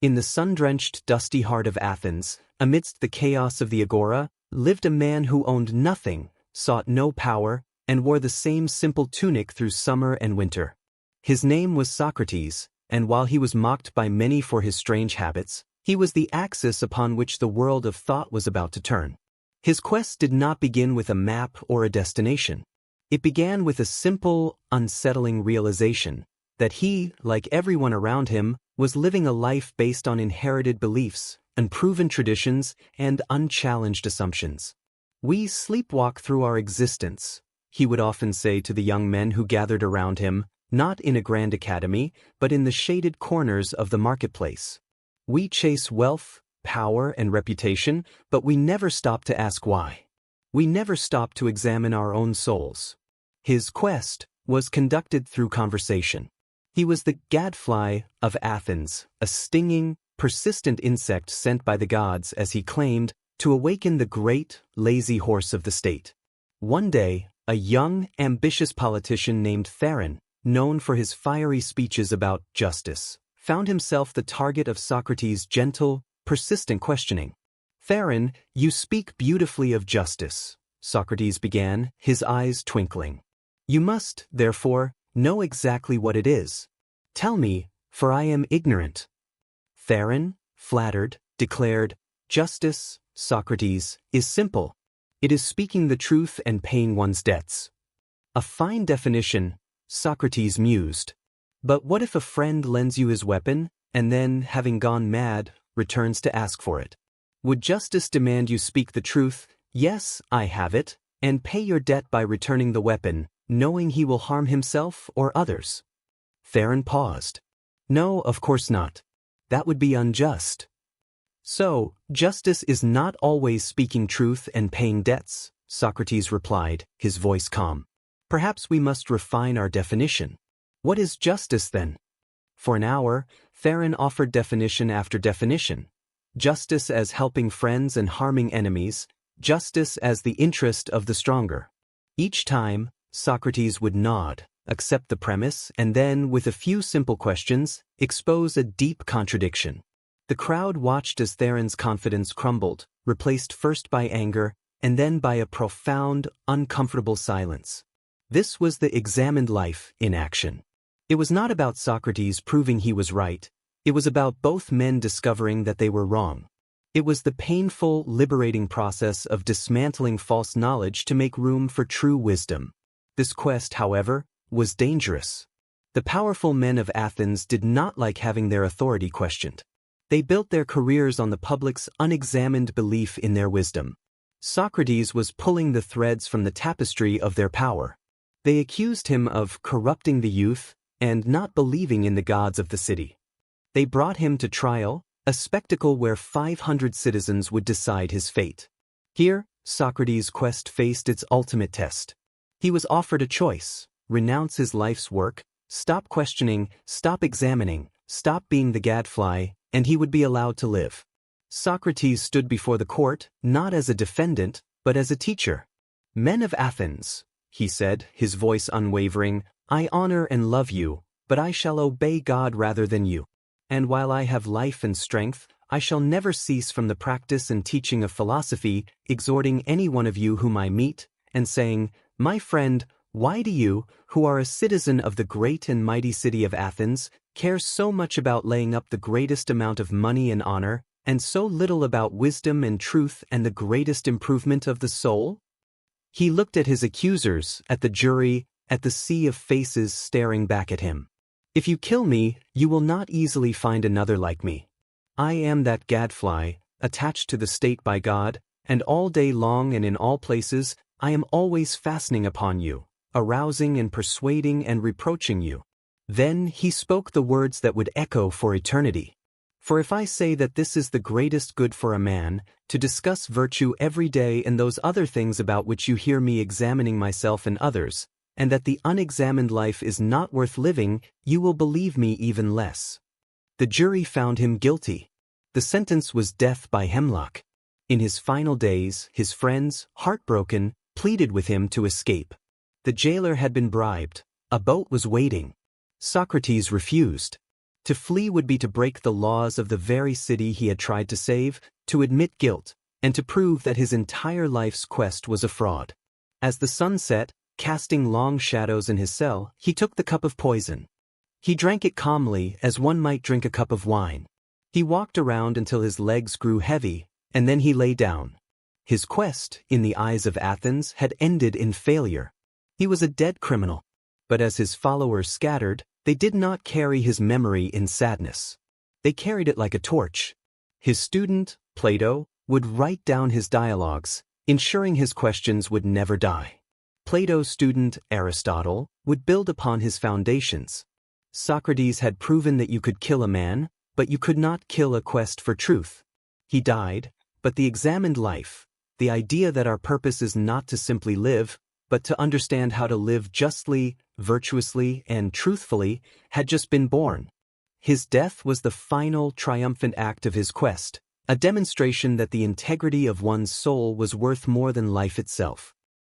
In the sun-drenched, dusty heart of Athens, amidst the chaos of the agora, lived a man who owned nothing, sought no power, and wore the same simple tunic through summer and winter. His name was Socrates, and while he was mocked by many for his strange habits, he was the axis upon which the world of thought was about to turn. His quest did not begin with a map or a destination. It began with a simple, unsettling realization that he, like everyone around him, was living a life based on inherited beliefs, unproven traditions, and unchallenged assumptions. "We sleepwalk through our existence," he would often say to the young men who gathered around him, not in a grand academy, but in the shaded corners of the marketplace. "We chase wealth, power, and reputation, but we never stop to ask why. We never stop to examine our own souls." His quest was conducted through conversation. He was the gadfly of Athens, a stinging, persistent insect sent by the gods, as he claimed, to awaken the great, lazy horse of the state. One day, a young, ambitious politician named Theron, known for his fiery speeches about justice, found himself the target of Socrates' gentle, persistent questioning. "Theron, you speak beautifully of justice," Socrates began, his eyes twinkling. "You must, therefore, know exactly what it is. Tell me, for I am ignorant." Theron, flattered, declared, "Justice, Socrates, is simple. It is speaking the truth and paying one's debts." "A fine definition," Socrates mused. "But what if a friend lends you his weapon, and then, having gone mad, returns to ask for it? Would justice demand you speak the truth, 'Yes, I have it,' and pay your debt by returning the weapon, knowing he will harm himself or others?" Theron paused. "No, of course not. That would be unjust." "So, justice is not always speaking truth and paying debts," Socrates replied, his voice calm. "Perhaps we must refine our definition. What is justice, then?" For an hour, Theron offered definition after definition. Justice as helping friends and harming enemies, justice as the interest of the stronger. Each time, Socrates would nod, accept the premise, and then, with a few simple questions, expose a deep contradiction. The crowd watched as Theron's confidence crumbled, replaced first by anger, and then by a profound, uncomfortable silence. This was the examined life in action. It was not about Socrates proving he was right. It was about both men discovering that they were wrong. It was the painful, liberating process of dismantling false knowledge to make room for true wisdom. This quest, however, was dangerous. The powerful men of Athens did not like having their authority questioned. They built their careers on the public's unexamined belief in their wisdom. Socrates was pulling the threads from the tapestry of their power. They accused him of corrupting the youth and not believing in the gods of the city. They brought him to trial, a spectacle where 500 citizens would decide his fate. Here, Socrates' quest faced its ultimate test. He was offered a choice: renounce his life's work, stop questioning, stop examining, stop being the gadfly, and he would be allowed to live. Socrates stood before the court, not as a defendant, but as a teacher. "Men of Athens," he said, his voice unwavering, "I honor and love you, but I shall obey God rather than you. And while I have life and strength, I shall never cease from the practice and teaching of philosophy, exhorting any one of you whom I meet, and saying, 'My friend, why do you, who are a citizen of the great and mighty city of Athens, care so much about laying up the greatest amount of money and honor, and so little about wisdom and truth and the greatest improvement of the soul?'" He looked at his accusers, at the jury, at the sea of faces staring back at him. "If you kill me, you will not easily find another like me. I am that gadfly, attached to the state by God, and all day long and in all places, I am always fastening upon you, arousing and persuading and reproaching you." Then he spoke the words that would echo for eternity. "For if I say that this is the greatest good for a man, to discuss virtue every day and those other things about which you hear me examining myself and others, and that the unexamined life is not worth living, you will believe me even less." The jury found him guilty. The sentence was death by hemlock. In his final days, his friends, heartbroken, pleaded with him to escape. The jailer had been bribed. A boat was waiting. Socrates refused. To flee would be to break the laws of the very city he had tried to save, to admit guilt, and to prove that his entire life's quest was a fraud. As the sun set, casting long shadows in his cell, he took the cup of poison. He drank it calmly, as one might drink a cup of wine. He walked around until his legs grew heavy, and then he lay down. His quest, in the eyes of Athens, had ended in failure. He was a dead criminal. But as his followers scattered, they did not carry his memory in sadness. They carried it like a torch. His student, Plato, would write down his dialogues, ensuring his questions would never die. Plato's student, Aristotle, would build upon his foundations. Socrates had proven that you could kill a man, but you could not kill a quest for truth. He died, but the examined life, the idea that our purpose is not to simply live, but to understand how to live justly, virtuously, and truthfully, had just been born. His death was the final, triumphant act of his quest, a demonstration that the integrity of one's soul was worth more than life itself.